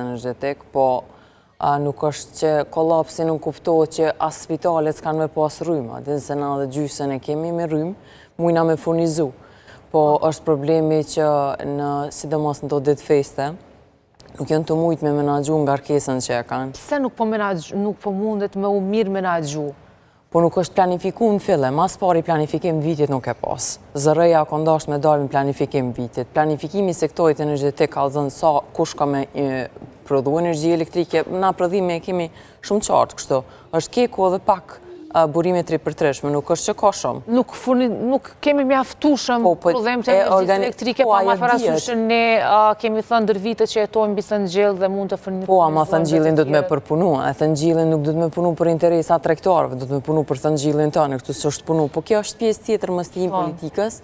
energjetik, po nuk është që kolapsi nuk kuptohet që as spitalet s'kanë me pas rrymë, dhe se na dhe gjysën e kemi me rrymë, mujna me furnizu. Po është problemi që sidomos në do ditë feste, nuk janë të mujtë me menagju ngarkesën që e kanë. Pse nuk po mundet me u mirë menagju? Po nuk është planifiku në fille, mas pari planifikim vitit nuk e pas. Zërëja ka ndasht me dalë në planifikim vitit. Planifikimi sektorit energjetik ka zënë sa kush ka me prodhu energji elektrike, na prodhime e kemi shumë qartë kështu. Është keku edhe pak burime 3x3, nuk është që ka shumë. Nuk kemi mjaftueshëm prodhim të energjisë elektrike, pa ma parasysh ne kemi thënë ndër vite që jetojmë mbi thëngjell dhe mund të furnizojmë. Po, ama thëngjellin do të me përpunu, e thëngjellin nuk do të me punu për interesa tregtarëve, do të me punu për thëngjellin tonë, këtu s'është punu. Po kjo është pjesë tjetër mështim politikës,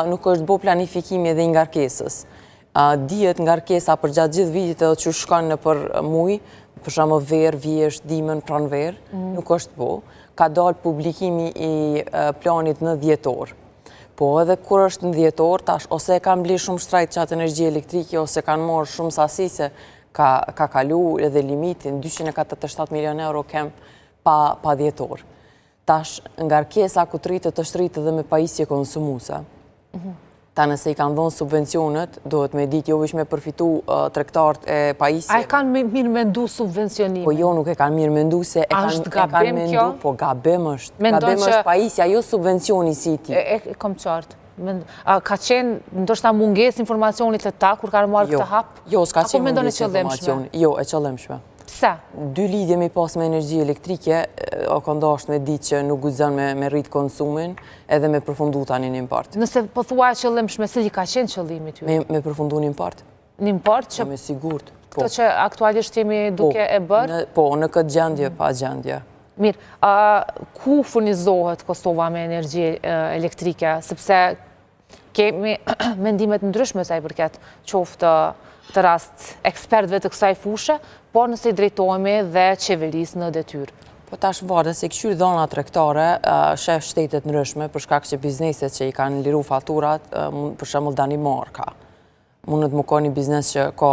nuk është bo planifikimi edhe ngarkesës. Dihet ngarkesa për gjatë gjithë vitit edhe që shkon në për muj, për shembull verë, vjesht, dimën, pranverë, nuk është bo. Ka dalë publikimi i planit në dhjetor. Po edhe kur është në dhjetor, tash ose e kanë bli shumë shtrajt qatë energji elektrike, ose kanë morë shumë sasi se ka kalu edhe limitin, 247 milion euro kem pa dhjetor. Tash ngarkesa ku të rritë është rritë edhe me pajisje konsumuse. Ta nëse i kanë dhonë subvencionet, dohet me ditë jo vish me përfitu tregtarët e pajisje. A e kanë mirë mendu subvencionime? Po jo, nuk e kanë mirë mendu se e kanë mendu, po gabim është. Gabim është pajisja, jo subvencioni si ti. E kom qartë. Ka qenë, ndoshta munges informacionit të ta, kur kanë marrë këtë hapë? Jo, s'ka qenë munges informacioni. Jo, e qëllimshme. Pse? 2 lidhje mi pas me energji elektrike, o këndasht me ditë që nuk gudzën me rritë konsumin edhe me përfundu tani një import. Nëse po thua qëllimshme, se li ka qenë qëllimi ty? Me përfundu një import. Një import që... Me sigurt. Këto që aktualisht jemi duke e bërë? Po, në këtë gjendje, pa gjendje. Mirë, ku furnizohet Kosova me energji elektrike? Sepse kemi mendimet ndryshme sa i përket qoftë të rast ekspertve të kësaj fushë, por nëse i drejtojme dhe qeverisë në detyrë. Po tash varë, se këshyrë dhona tregtare, shef shtetet ndryshme, për shkak që bizneset që i kanë liru faturat, për shembull Danimarka. Mundet më ka një biznes që ka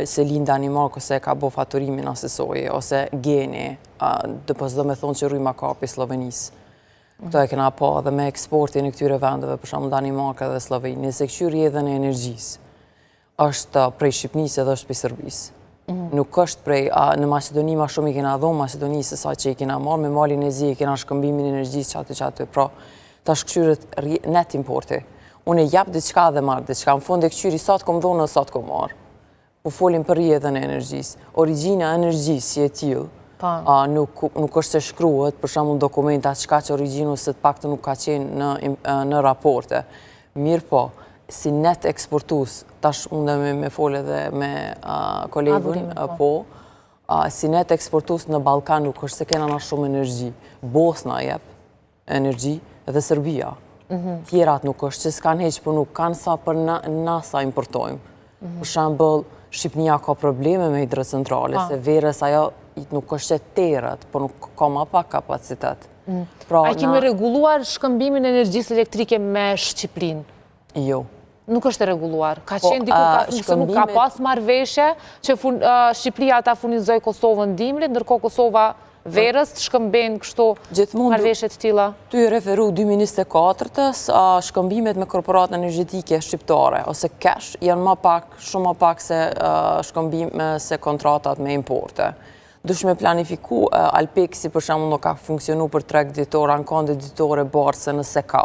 se linë Danimarka, ose ka bo faturimin asesoj, ose geni, dhe pas do me thonë që rryma ka për Slovenisë. Këto e kena pa dhe me eksportin e këtyre vendeve, për shembull Danimarka dhe Sloveni, nëse këshyrë edhe në energjisë. Është prej Shqipnisë edhe është prej Serbisë. Nuk është prej, në Macedoni ma shumë i kena dhonë Macedonisë sa që i kena marë, me Malin e Zi i kena shkëmbimin energjisë qatë. Pra, ta shkëshyrët net importi. Unë e japë diçka dhe marë diçka. Në fund e këshyri sa të kom dhonë dhe sa të kom marë. Po folim për rjedhën e energjisë. Origjina energjisë si e tjilë, nuk është se shkruhet, për shembull dokumenta çka që origjinu se të pak të nuk ka qenë në raporte. Mirë po, si net eksportus, tash unë me folë edhe me kolegun, po, si net eksportus në Balkan nuk është se kena na shumë energji. Bosna jep energji edhe Serbia. Tjerat nuk është që s'kan heq, po nuk kanë sa për nasa importojmë. Për shembull, Shqipnia ka probleme me hidrocentrale, se verës ajo nuk është që terët, po nuk ka ma pak kapacitet. A kemi reguluar shkëmbimin e energjisë elektrike me Shqiprinë? Jo. Nuk është reguluar. Ka qenë diku ka funksionu, ka pas marrëveshje që Shqipëria ta furnizoj Kosovën dimrit, ndërkohë Kosova verës të shkëmben kështu marrëveshje të tilla. Ty referu 2024-ës, shkëmbimet me korporatën energjetike shqiptare, ose cash, janë shumë më pak se shkëmbime se kontratat me importe. Dush me planifiku, Alpeksi për shembull nuk ka funksionu për treg ditore, ankande ditore barse nëse ka,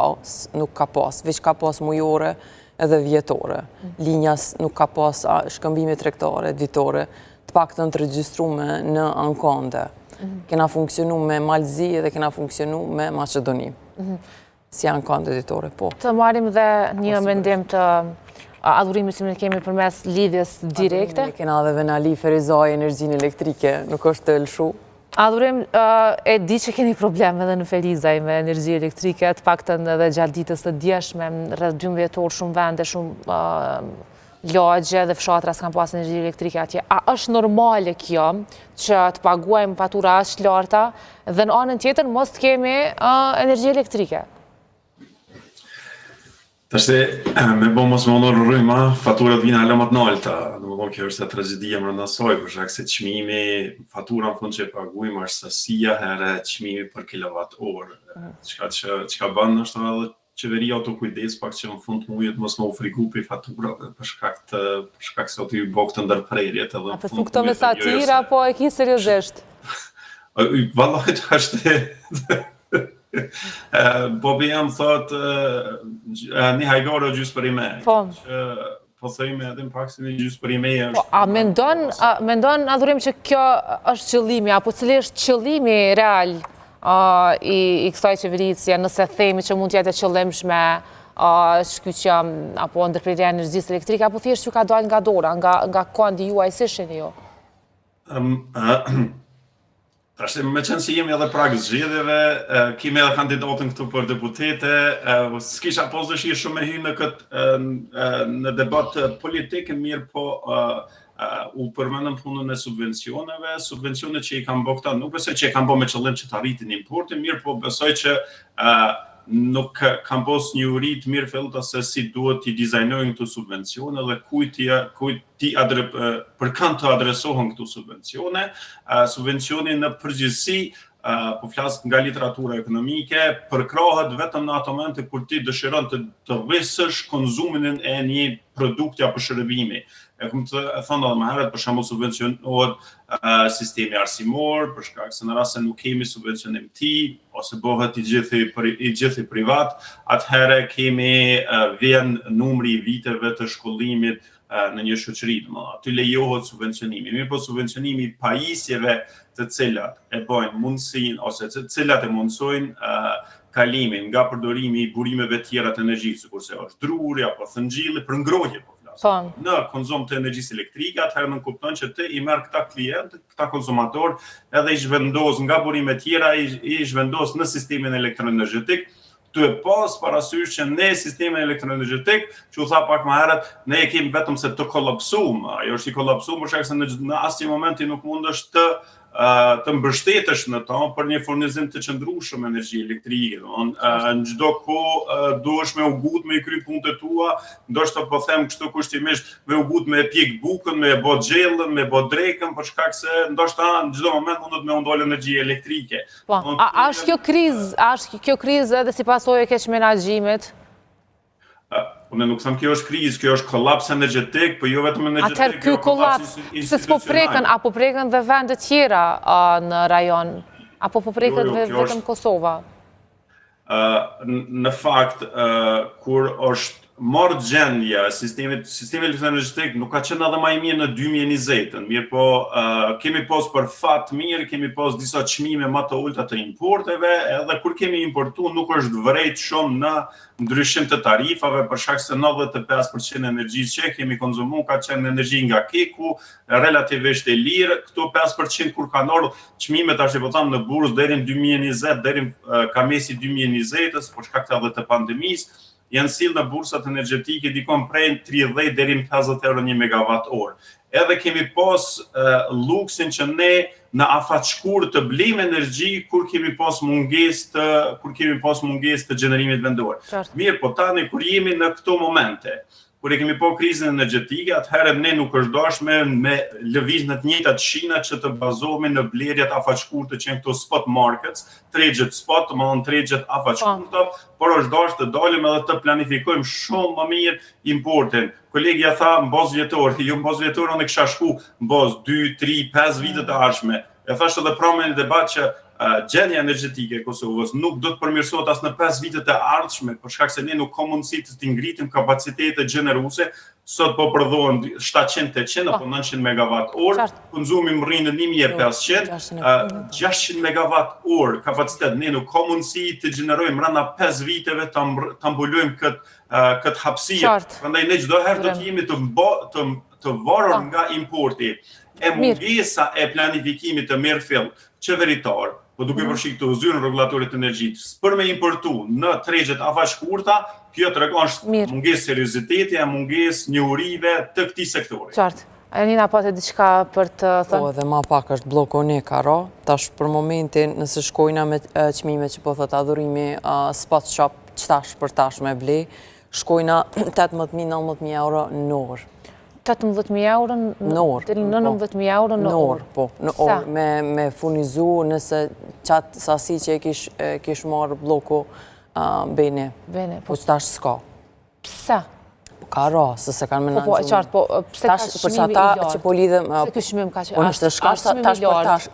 nuk ka pas, veç ka pas mujore edhe vjetore. Linjas nuk ka pas shkëmbime tregtare, ditore, të paktën të regjistrume në ankande. Kena funksionu me Malzi edhe kena funksionu me Macedoni. Si ankande ditore, po. Të marim dhe një mendim të adhurimit që ne kemi përmes lidhjes direkte. Kena dhe Venali Ferizaj energjinë elektrike, nuk është të lëshu. Adhurim, e di që keni probleme edhe në Ferizaj me energji elektrike, të paktën edhe gjatë ditës të djeshme, rreth 12 orë shumë vende, shumë lagje dhe fshatra s'kan pas energji elektrike atje. A është normale kjo që të paguajmë fatura aq larta dhe në anën tjetër mos të kemi energji elektrike? Tashte, me bo mos më onorë rryma, faturat vina hala më të nalta. Në më thonë kjo është e tragedia më rëndasoj, për shkak se çmimi, fatura në fund që e pagujmë është sasia herë çmimi për kilowatt orë. Çka bën është edhe qeveria auto kujdes pak që në fund të muajit mos më ofriku për faturave për shkak se aty bëk të ndërprerjet edhe. A përsu këto me satira, apo e ki seriozisht? Vallahi është Bobi jam thot një hajgore gjysë për i me. Po thëjme edhe në pak se një gjysë për i me është... A mendon adhurim që kjo është qëllimi, apo cili është qëllimi real i kësaj qeverisje, nëse themi që mund t'jetë e qëllimshme shkyqja apo ndërprerja e energjisë elektrike, apo thjesht që ka dalë nga dora, nga kondi juaj si shini ju? Tashte, me qenë që jemi edhe prag zgjedhjeve, kemi edhe kandidatën këtu për deputete, s'kisha pos dëshirë shumë me hy në debat politik, mirë po u përmendëm punën e subvencionet që i kam bë këta, nuk besoj që i kam bë me qëllim që të arritin importin, mirë po besoj që nuk kam pos një urit mirë fillta se si duhet t'i dizajnojnë këtu subvencione dhe për kanë të adresohen këtu subvencione. Subvencioni në përgjithësi, po flas nga literatura ekonomike, përkrahet vetëm në ato momente kur ti dëshiron të rrisësh konsumin e një produkti apo shërbimi. E kom të thonë edhe më herët, për shembull subvencionohet sistemi arsimor, për shkak se në rast se nuk kemi subvencionim ose bëhet i gjithi privat, atëherë vjen numri i viteve të shkollimit në një shoqëri, aty lejohet subvencionimi. Mirë po subvencionimi pajisjeve të cilat e bëjnë mundësinë ose të cilat e mundsojnë kalimin nga përdorimi i burimeve tjera të energjisë, kurse është druri apo thëngjilli për ngrohje në konsum të energjisë elektrike, atëherë nënk kupton që ti i merr këta klientë, këta konsumator, edhe i zhvendos nga burime tjera, i zhvendos në sistemin elektroenergjetik, tu e pas parasysh që ne sistemin elektroenergjetik, që u tha pak më herët, ne e kemi vetëm se të kollapsum, ajo është i kollapsum për shkak se në asnjë momenti nuk mundesh të mbështetesh në to për një furnizim të qëndrueshëm energji elektrike. Në çdo kohë duhesh me u gut me i kry punët e tua, ndoshta po them kështu kushtimisht me u gut me pjek bukën, me bë xhellën, me bë drekën, për shkak se ndoshta në çdo moment mundet me u ndal energji elektrike. Po, a është kjo krizë edhe si pasojë e keq menaxhimit? Unë nuk them kjo është krizë, kjo është kollaps energjetik, po jo vetëm energjetik. Atëherë ky kollaps, se s'po preken, apo preken dhe vende tjera në rajon, apo po preket vetëm Kosova? Në fakt, kur është marrë gjendja, sistemi elektroenergjetik nuk ka qenë edhe më i mirë në 2020-ën, mirë po kemi pas për fat mirë, kemi pas disa çmime më të ulta të importeve, edhe kur kemi importuar nuk është vërejt shumë në ndryshim të tarifave, për shkak se 95% e energjisë që kemi konsumuar ka qenë energji nga keku, relativisht e lirë, këto 5% kur kanë ardhur çmimet tash po them në bursë deri në 2020, deri kamesi 2020-s, për shkak të pandemisë, janë sill në bursat energjetike dikon prej 30 deri në 50 euro një megawatt orë. Edhe kemi pas luksin që ne në afat shkurt të blejmë energji kur kemi pas mungesë të gjenerimit vendor. Mirë, po tani kur jemi në këto momente, kur e kemi po krizën energjetike, atëherë ne nuk është dashme me lëviz në të njëjtat shina që të bazohemi në blerjet afatshkurtë që janë këto spot markets, tregjet spot, tregjet afatshkurtë, por është dashur të dalim edhe të planifikojmë shumë më mirë importin. Kolegja tha mbos vjetor, jo mbos vjetor, unë kisha shku mbos 2, 3, 5 vite të ardhshme. E thashë edhe pranë në debat që gjendja energjetike e Kosovës nuk do të përmirësohet as në 5 vitet e ardhshme, për shkak se ne nuk ka mundësi të ngritim kapacitete gjeneruese. Sot po prodhohen 700-800 apo 900 megawatt orë, konsumi rrin në 1500, 600 megawatt orë kapacitet. Ne nuk ka mundësi të gjenerojmë brenda 5 viteve ta mbulojmë këtë hapësirë. Prandaj ne çdo herë do të jemi të varur nga importi. E mungesa e planifikimit të mirëfill qeveritar, po duke përfshirë këtu zyrën rregullatorit të energjisë, për me importu në tregjet afashkurta, kjo tregon mungesë serioziteti e mungesë njohurive të këtij sektori. Qartë. Janina, po të diçka për të thënë? Po, edhe ma pak është blokoni karo, tash për momentin nëse shkojna me çmime që po thot adhurimi spot shop qtash për tash me blej, shkojna 18.000-19.000 euro në orë. 18.000 euro në orë? 19.000 euro në orë? Po, në orë. Me furnizu nëse qatë sasi që e kish marë bloku bene. Po që tash s'ka. Pse? Ka ra, se se kanë menagju. Po, e qartë, po, pse ka shmimi i lartë? Që po lidhëm... Pse kë shmim ka që...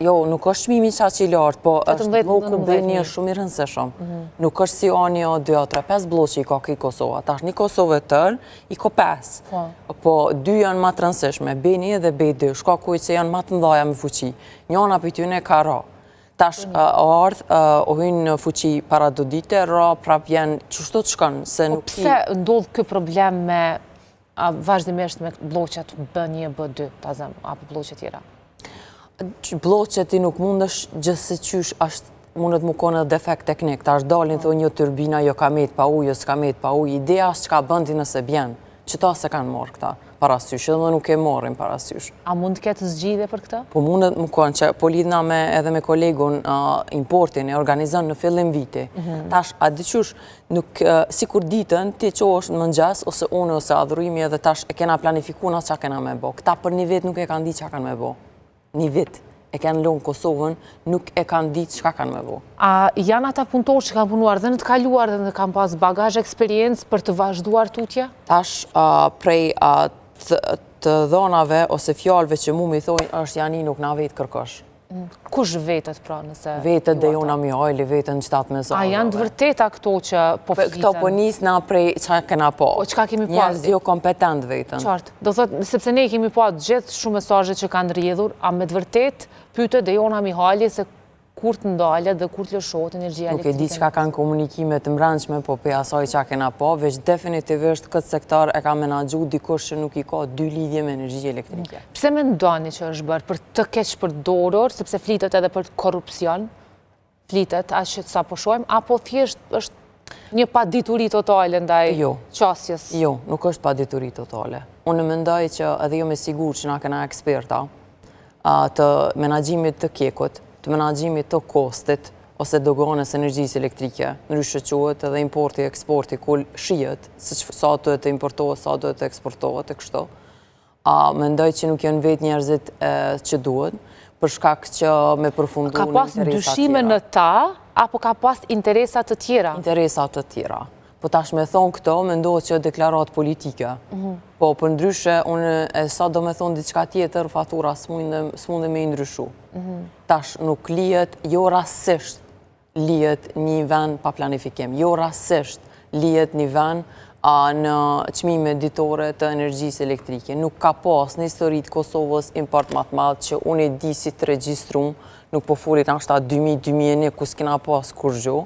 Jo, nuk është shmimi qa që i lartë, po është bloku beni është shumë i rëndësishëm. Nuk është si ani o 2, 3, 5 bloqë i ka këj Kosova. Tash një Kosovë tërë, i ka 5. Po, 2 janë ma të rëndësishme, beni dhe B2, shka kuj që janë ma të ndaja me fuqi. Njona për tyne ka ra. Tash o hynë në fuqi para do dite, ra prap jenë qështu të shkanë, se nuk i... Pse ndodhë kë problem me vazhdimisht me bloqet B1, B2, apo bloqet tjera? Bloqet i nuk mundesh gjithse qysh mundet mu kone defekt teknik. Tash dalin thë një turbina, jo ka met pa ujë, s'ka met pa ujë. Ideja është që ka bëndi nëse bjen, që ta se kanë morë këta parasysh, edhe nuk e morin parasysh. A mund të ketë zgjidhje për këta? Po mundet më konë që po lidhna edhe me kolegun importin e organizën në fillim viti. Tash, a diqush, si kur ditën, ti që është në mëngjes, ose unë, ose adhurimi edhe tash e kena planifikuna që kena me bo. Këta për një vit nuk e kanë di që kanë me bo. Një vit e kanë lonë Kosovën, nuk e kanë ditë që kanë me bo. A janë ata punëtorë që kanë punuar dhe në të kaluar dhe në kanë pas bagazh eksperiencë për të vazhduar tutje? Tash, prej të dhonave ose fjallëve që mu mi thojnë është janë i nuk na vetë kërkosh. Kush vetët pra nëse... Vetët dhe jona Mihajli, vetën qëtatë me zonave. A janë të vërteta këto që po flitën? Këto po njësë na prej që kena po. O qëka kemi po? Njerëz jo kompetent vetën. Qartë. Do thotë, sepse ne kemi po atë gjithë shumë mesazhe që kanë rrjedhur, a me të vërtet pyte dhe jona Mihajli se kur të ndalët dhe kur të lëshohet energjia elektrike? Nuk e di që ka kanë komunikime të mbrëmshme, po për asaj që kena po, veç definitivisht këtë sektor e ka menagju dikush që nuk i ka 2 lidhje me energji elektrike. Pse me ndoni që është bërë për të keq përdorur, sepse flitet edhe për korupcion, flitet, a që sa po shojmë, apo thjesht është një pa dituri totale ndaj qasjes? Jo, nuk është pa dituri totale. Unë mendoj që edhe jo me sigur që na kena eksperta të menagjimit të kekut, të menagjimit të kostit, ose doganës energjisë elektrike, ndryshë quhet edhe importi e eksporti, ku shijet, sa të të importohet, sa të të eksportohet e kështu. Mendoj që nuk janë vetë njerëzit që duhet, për shkak që me përfundu në interesat tjera. Ka pas dyshime në ta, apo ka pas interesat të tjera? Interesat të tjera. Po tash me thonë këto, me ndohet që deklarat politike. Po për ndryshe, unë sa do me thonë diçka tjetër, fatura s'munde me i ndryshu. Tash nuk lijet, jo rasisht lijet një vend pa planifikim. Jo rasisht lijet një vend në çmime ditore të energjisë elektrike. Nuk ka pas në historitë Kosovës import më të madh që unë e di si të regjistrum, nuk po folit ashta 2000-2001 ku s'kena pas kur gjo,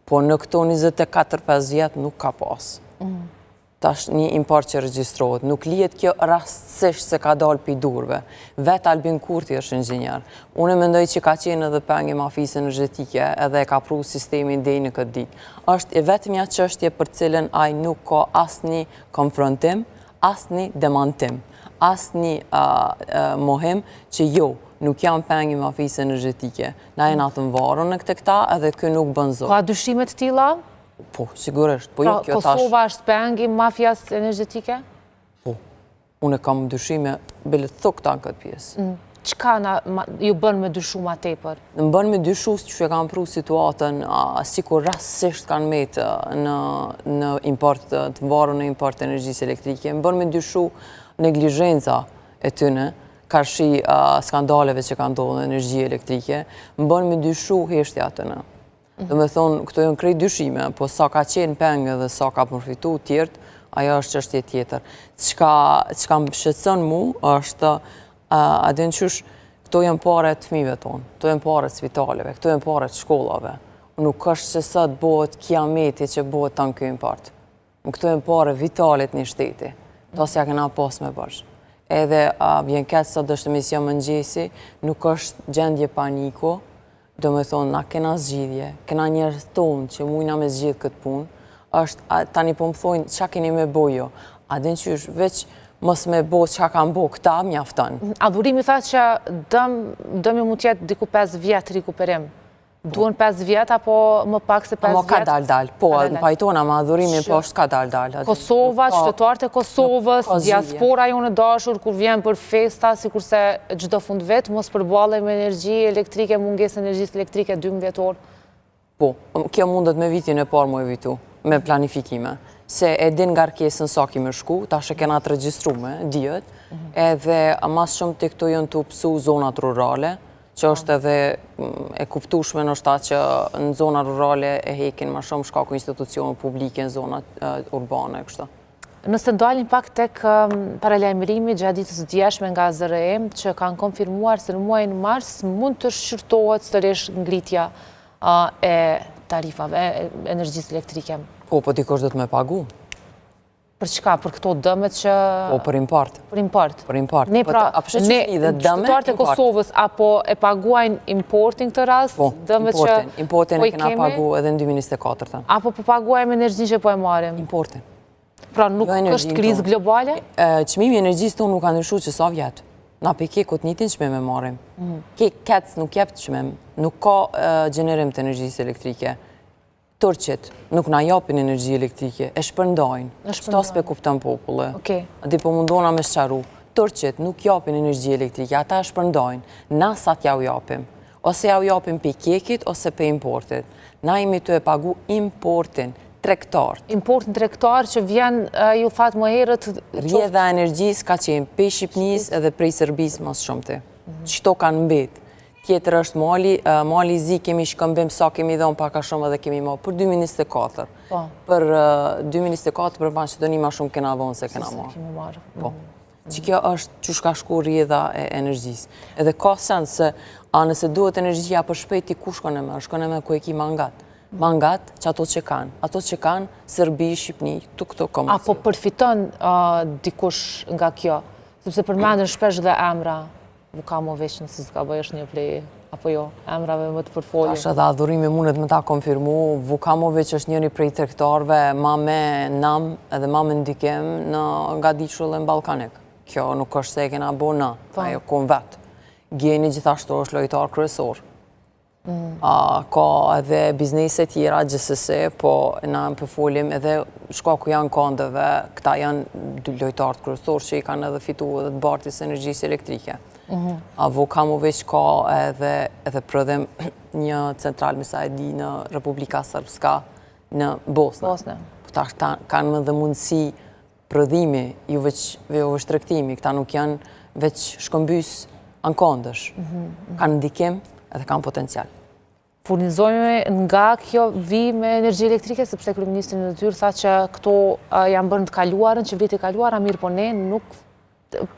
po në këto 24-5 vjetë nuk ka pas. Tash një import që regjistrohet. Nuk lijet kjo rastësisht se ka dalë pi durve. Vetë Albin Kurti është inxhinjer. Unë mendoj që ka qenë edhe pengi mafisë energjetike edhe e ka pru sistemin deri në këtë ditë. Është vetëm ja çështje për cilën ai nuk ka asnjë konfrontim, asnjë demantim, asnjë mohim që jo, nuk janë pengi mafisë energjetike. Na jena të varur në këta edhe kë nuk bën zot. Ka dyshime të tilla? Po, sigurisht. Pra, Kosova është pengi mafjas energjetike? Po, unë kam dyshime bile të thokta në këtë pjesë. Qka ju bën me dyshu ma tepër? Më bën me dyshu që e kam pru situatën si kur rastësisht kanë metë në import, të varur në import energjisë elektrike. Më bën me dyshu neglizhenca e tyne, karshi skandaleve që kanë ndodhur në energji elektrike. Më bën me dyshu heshtja atyne. Dhe me thonë, këto janë krejt dyshime, po sa ka qenë pengë dhe sa ka përfitu tjertë, ajo është çështje tjetër. Çka më shqetëson mu është, a din qysh, këto janë pare të fëmijëve tonë, këto janë pare të spitaleve, këto janë pare të shkollave. Nuk është që sot bëhet kiameti që bëhet tanë ky import. Këto janë pare vitalit një shteti, to s'ja kena pas me bërsh. Edhe vjen keq sot është emision mëngjesi, nuk është gjendje paniku, do me thonë, na kena zgjidhje, kena njerëz tonë që mujna me zgjidh këtë punë, është, tani po më thojnë, qa keni me bojo? A din qysh, veç mos me bo qa kanë bo këta, mjafton. Adhurimi tha që dëmi mund tjetë diku 5 vjetë rikuperim. Duhen 5 vjetë apo më pak se 5 vjetë? Mo ka dal. Po, në pajtona, ma adhurimi poshtë ka dal. Kosova, qytetarët e Kosovës, diaspora jonë dashur, kur vjen për festa, si kurse çdo fund vetë, mos përballej me energji elektrike, mungesë energjisë elektrike 12 orë. Po, kjo mundet me vitin e parë mu evitu, me planifikime. Se e din nga rkesën sa kime shku, ta shë kena të regjistrume, dijet, edhe mas shumë të këto jënë të pësu zonat rurale, që është edhe e kuptushme në shta që në zona rurale e hekin ma shumë shkaku institucionë publike në zonat urbane, kështë. Nëse ndalin pak tek paralajmërimi gjatë ditës së djeshme nga ZRM, që kanë konfirmuar se në muajin mars mund të shqyrtohet sërish ngritja e tarifave, energjisë elektrike. Po dikush do të me pagu. Për çka? Për këto dëmet që... Po, për import. Për import. Për import. Ne pra, qytetarët e Kosovës apo e paguajnë importin këtë rast? Po, importin e kena pagu edhe në 2024. Apo po paguajmë energjin që po e marim? Importin. Pra nuk është krizë globale? Qmimi energjisë tonë nuk ka ndryshu që sa vjetë. Na pe kekot njëtin qmim e marim. Kec nuk jep qmim. Nuk ka gjenerim të energjisë elektrike. Turqit nuk na japin energji elektrike, e shpërndajnë. Shto s'pe kuptan popullë. Adi po mundona me shqaru. Turqit nuk japin energji elektrike, ata e shpërndajnë. Na sa t'ja u japim. Ose ja u japim pe kekit, ose pe importit. Na imi të e pagu importin, tregtar. Importin tregtar që vjen, ju fatë më herët... Rjedha energjis ka qenë pe Shqipnis edhe prej Sërbis mas shumëti. Qëto kanë mbet. Tjetër është mali zi kemi shkëmbim sa kemi dhonë paka shumë edhe kemi ma për 2024. Për 2024 për Maqedoni ma shumë kena dhonë se kena marë. Po. Që kjo është që shka shku rjedha e energjisë. Edhe ka sens se nëse duhet energjia për shpejti ku shkone me ku e ki mangat. Mangat që ato që kanë. Ato që kanë, Sërbi, Shqipni, të këto komercion. Apo përfiton dikush nga kjo? Sepse përmendën shpesh dhe emra. Vukamovic nëse s'ka bëj është një plej, apo jo, emrave më të përfolje. Ashtë edhe adhurimi mundet me ta konfirmu, Vukamovic është njëri prej tregtarëve ma me nam edhe ma me ndikim në nga diqëllën balkanik. Kjo nuk është se e kena bo na, ajo kon vetë. Gjeni gjithashtu është lojtar kryesor. Ka edhe bizneset tjera gjithsesi, po na më përfolim edhe shka ku janë kondëve, këta janë lojtarët kryesor që i kanë edhe fitu edhe të bartis energjisë elektrike. Vukamovic ka edhe prëdhem një central misa e di në Republika Srpska në Bosnë. Ta kanë më dhe mundësi prëdhimi, ju veç tregtimi, këta nuk janë veç shkëmbys ankondësh. Kanë ndikim edhe kanë potencial. Furnizojme nga kjo vi me energji elektrike, sepse kryeministri në detyrë tha që këto janë bërë të kaluarën, që vitë i kaluara, mirë po ne nuk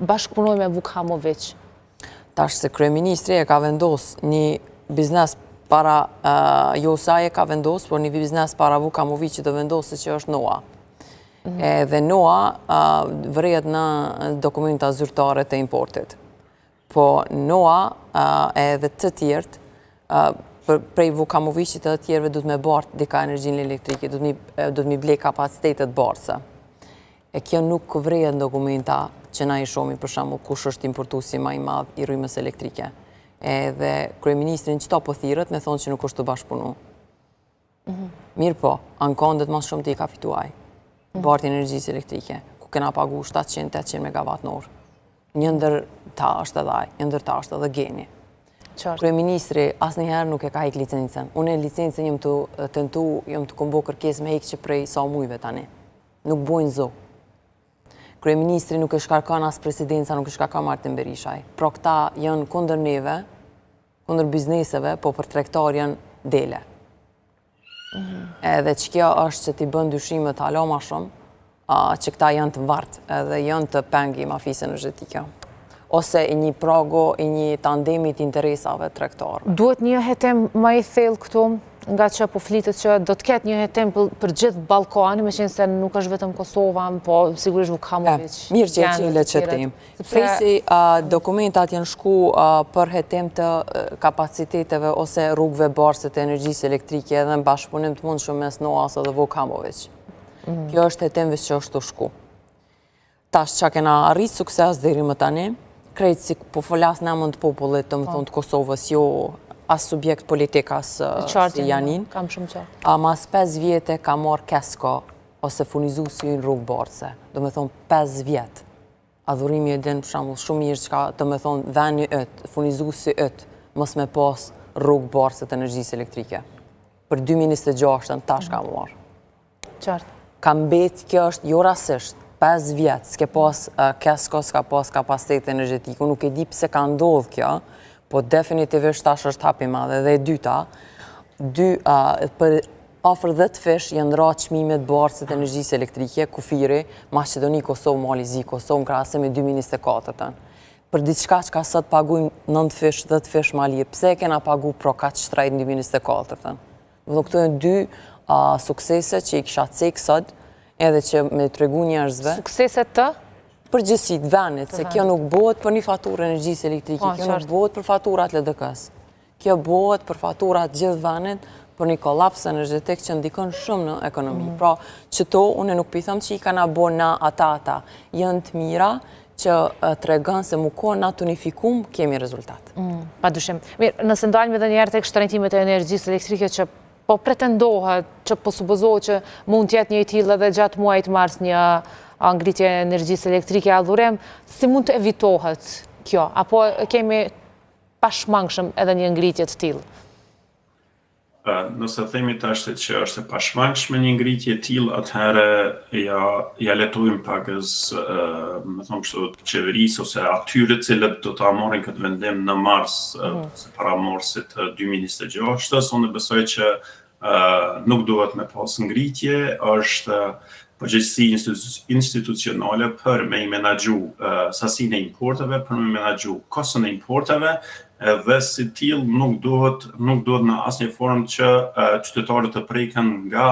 bashkëpunojme me Vukamovic. Tash se kryeministri e ka vendos një biznes para, jo saj e ka vendos, por një biznes para Vukamovic që të vendosë që është NOA. Dhe NOA vërejet në dokumenta zyrtare të importit. Po NOA edhe të tjertë, prej Vukamovicit të tjerëve du të me bartë dika energjin elektrike, du të mi blej kapacitetet barëse. E kjo nuk vrejet në dokumenta që na i shomi për shamu kush është importuesi ma i madh i rrymës elektrike. Edhe kryeministrin qëto po thirët me thonë që nuk është të bashkëpunu. Mirë po, ankondet mas shumë të i ka fituaj. Bartë energjisë elektrike, ku kena pagu 700-800 megawatt në orë. Njëndër ta është edhe aj, njëndër ta është edhe geni. Kryeministri asë njëherë nuk e ka hek licencen. Unë e licencen jëm të tentu, jëm të kombo kërkes me hek që prej sa mujve tani. Nuk bojnë zo. Kryeministri nuk e shkarkan as presidenca, nuk e shkarkan Martin Berishaj. Pro këta janë kundër neve, kundër bizneseve, po për tregtar janë dele. Edhe që kjo është që t'i bën dyshimet hala ma shumë, që këta janë të vartë edhe janë të pengi mafisë energjetike. Ose i një prago, i një tandemit interesave tregtarëve. Duhet një hetim ma i thellë këtu, nga që po flitet që do të ketë një hetim për gjithë Ballkani, me qenë se nuk është vetëm Kosova, po sigurisht Vukamovic. Mirë që e qile që tim. Presi dokumentat janë shku për hetim të kapaciteteve ose rrugëve barëse të energjisë elektrike edhe në bashkëpunim të mund shumë mes NOA-s edhe Vukamovic. Kjo është hetimve që është të shku. Tash që kena arritë sukses dheri më tani, krejtë si po folas në emën të popullit, të më thonë të Kosovës, jo as subjekt politik, as si Janin. Kam shumë qartë. A mas 5 vjete ka marrë kesko ose furnizuesi në rrugë borse. Do me thonë 5 vjetë. Adhurimi e din për shembull shumë mirë çka do me thonë veni furnizuesi mos me pas rrugë borse të energjisë elektrike. Për 2026 tash ka marrë. Qartë. Ka mbet kjo është jo rastisht, 5 vjetë, s'ke pas kesko, s'ka pas kapacitet energjetik. Unë nuk e di pse ka ndodhur kjo, po definitivisht tash është hap i madh. Dhe e dyta, për afër 10 fish janë ra çmimet borse të energjisë elektrike, kufiri, Maqedoni, Kosovë, Mali, Zi, Kosovë, në krahasim me 2024. Për diçka që ka sot paguajmë 9 fish, 10 fish Mali, pse e kena pagu pro kaq shtrejt në 2024? Dhe këto janë dy suksese që i kisha cek sot, edhe që me tregu njerëzve. Sukseset të? Përgjithësi të venit, se kjo nuk bëhet për një faturë energjisë elektrike, kjo nuk bëhet për faturat LDK-s. Kjo bëhet për faturat gjithë venit, për një kolaps energjetik që ndikon shumë në ekonomi. Pra, qëto, unë nuk pithem që i kana bo na ata, janë të mira që të regon se mu ko na të unifikum, kemi rezultat. Pa dushim. Mirë, nëse ndalmi dhe njerë të ekshtrajtimet e energjisë elektrike që po pretendohet, që po supozohet që mund tjetë një tillë dhe gjatë muajit mars një ngritje e energjisë elektrike adhurem, si mund të evitohet kjo? Apo kemi pashmangshëm edhe një ngritje të tillë? Nëse themi tash që është e pashmangshme një ngritje e tillë, atëherë ja letojmë pakës, më them kështu, qeverisë ose atyre të cilët do ta marrin këtë vendim në mars, ose para marsit 2026. Unë besoj që nuk duhet me pas ngritje, është përgjegjësi institucionale për me i menaxhu sasinë e importeve, për me menaxhu kostën e importeve, edhe si tillë nuk duhet në asnjë formë që qytetarët të preken nga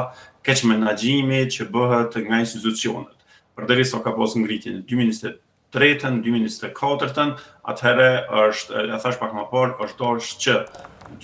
keq menaxhimi që bëhet nga institucionet. Përderisa ka pas ngritje në 2023-ën, 2024-ën, atëherë është, e thash pak më parë, është dashur që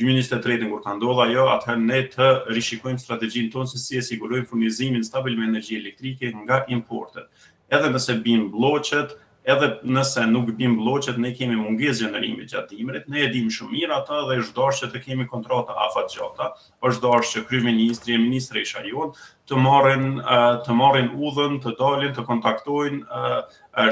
2023 kur ka ndodhur ajo, atëherë ne të rishikojmë strategjinë tonë se si e sigurojmë furnizimin stabil me energji elektrike nga importet. Edhe nëse bin blloqet, edhe nëse nuk bin blloqet, ne kemi mungesë gjenerimi gjatë dimrit, ne e dimë shumë mirë atë dhe është dashur që të kemi kontrata afatgjata, është dashur që kryeministri e ministresha jon të marrin udhën, të dalin, të kontaktojnë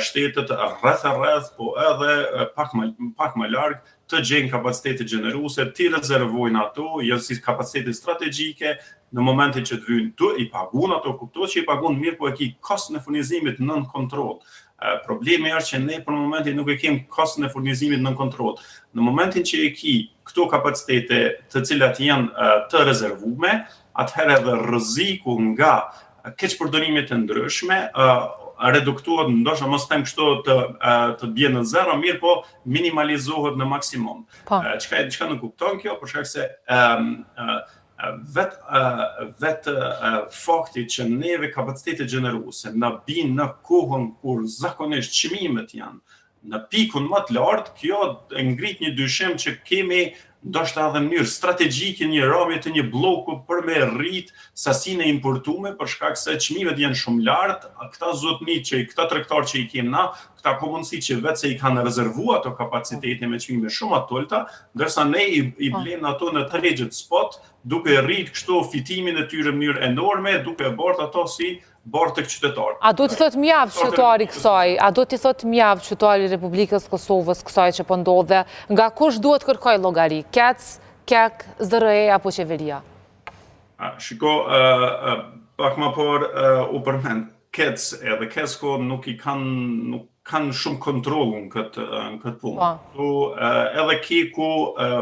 shtetet rreth, po edhe pak më larg, të gjejnë kapacitete gjeneruese, të rezervojnë ato, janë si kapacitete strategjike, në momentin që të vynë të i pagun ato, kuptohet që i pagun mirë, po e ki kostën e furnizimit nën kontroll. Problemi është që ne për momentin nuk e kemi kostën e furnizimit nën kontroll. Në momentin që e ki këto kapacitete të cilat janë të rezervume, atëherë edhe rreziku nga keqpërdorimet të ndryshme reduktohet, ndoshta mos them kështu të bie në zero, mirë po minimalizohet në maksimum. Çka nuk kupton kjo, për shkak se vetë fakti që neve kapacitetet gjeneruese na bin në kohën kur zakonisht çmimet janë në pikun më të lartë, kjo e ngrit një dyshim që kemi ndoshta edhe në mënyrë strategjike një ramje të një bloku për me rrit sasinë e importume, për shkak se çmimet janë shumë lart, këta zotni këta tregtar që i kemi na, këta komunësi që vetë se i kanë rezervuar ato kapacitete me çmime shumë të ulta, ndërsa ne i blejmë ato në tregjet spot, duke rrit kështu fitimin e tyre në mënyrë enorme, duke bërë ato si bërë tek qytetarë. A do t'i thot mjaft qytetari kësaj? A do t'i thot mjaft qytetari Republikës Kosovës kësaj që po ndodhe? Nga kush duhet kërkoj llogari? KEC, KEK, SDRE apo qeveria? Shiko, pak më parë u përmend KEC edhe KESCO nuk kanë shumë kontroll në këtë punë. Edhe KEKu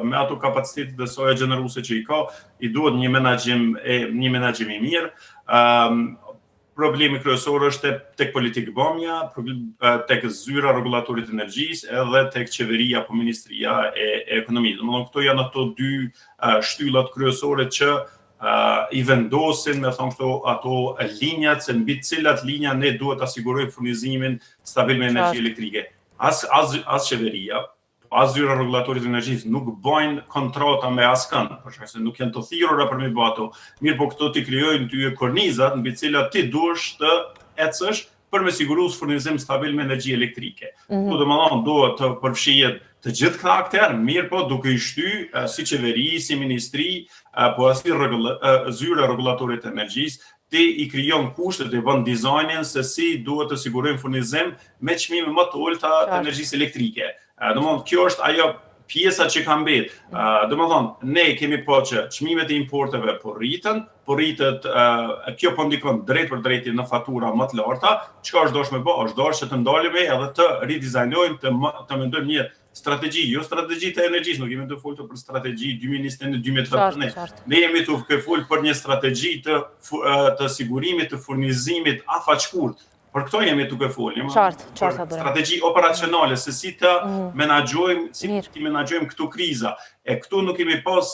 me ato kapacitetet e saj gjeneruese që i ka, i duhet një menaxhim i mirë. Problemi kryesor është tek politikë bëmja, tek zyra rregullatorit të energjisë, edhe tek qeveria apo ministria e ekonomisë. Domethënë këto janë ato dy shtyllat kryesore që i vendosin, me thonë këto, ato linjat, se mbi cilat linja ne duhet ta sigurojmë furnizimin stabil me energji elektrike. As qeveria, as zyra rregullatorit të energjisë nuk bojnë kontrata me askën, për shkak se nuk janë të thirrura për me bë ato. Mirë, po këto ti krijojnë ty kornizat mbi të cilat ti duhesh të ecësh për me siguruar furnizim stabil me energji elektrike. Këtu domethënë duhet të përfshihet të gjithë këta akterë, mirë po duke i shty si qeveri, si ministri, po si zyre rregullatorit të energjisë, ti i krijon kushtet e bën dizajnin se si duhet të sigurojmë furnizim me çmime më të ulta të energjisë elektrike. Domthonë kjo është ajo pjesa që ka mbet. Domethënë, ne kemi po që çmimet e importeve po rritet, kjo po ndikon drejt për drejt në fatura më të larta. Çka është dashur me bë? Është dashur që të ndalemi edhe të ridizajnojmë, të mendojmë një strategji, jo strategji të energjisë, nuk jemi të folur për strategji 2021-2030. Ne jemi të folur për një strategji të sigurimit të furnizimit afatshkurt. Për këto jemi duke folur, strategji operacionale, se si të menaxhojmë këto kriza. E këtu nuk kemi pas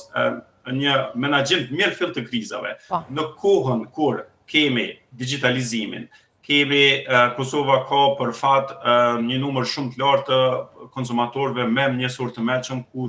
një menaxhim të mirë fill të krizave. Në kohën kur kemi digitalizimin, kemi Kosova ka për fat një numër shumë të lartë të konsumatorëve me një sortë të mëshëm ku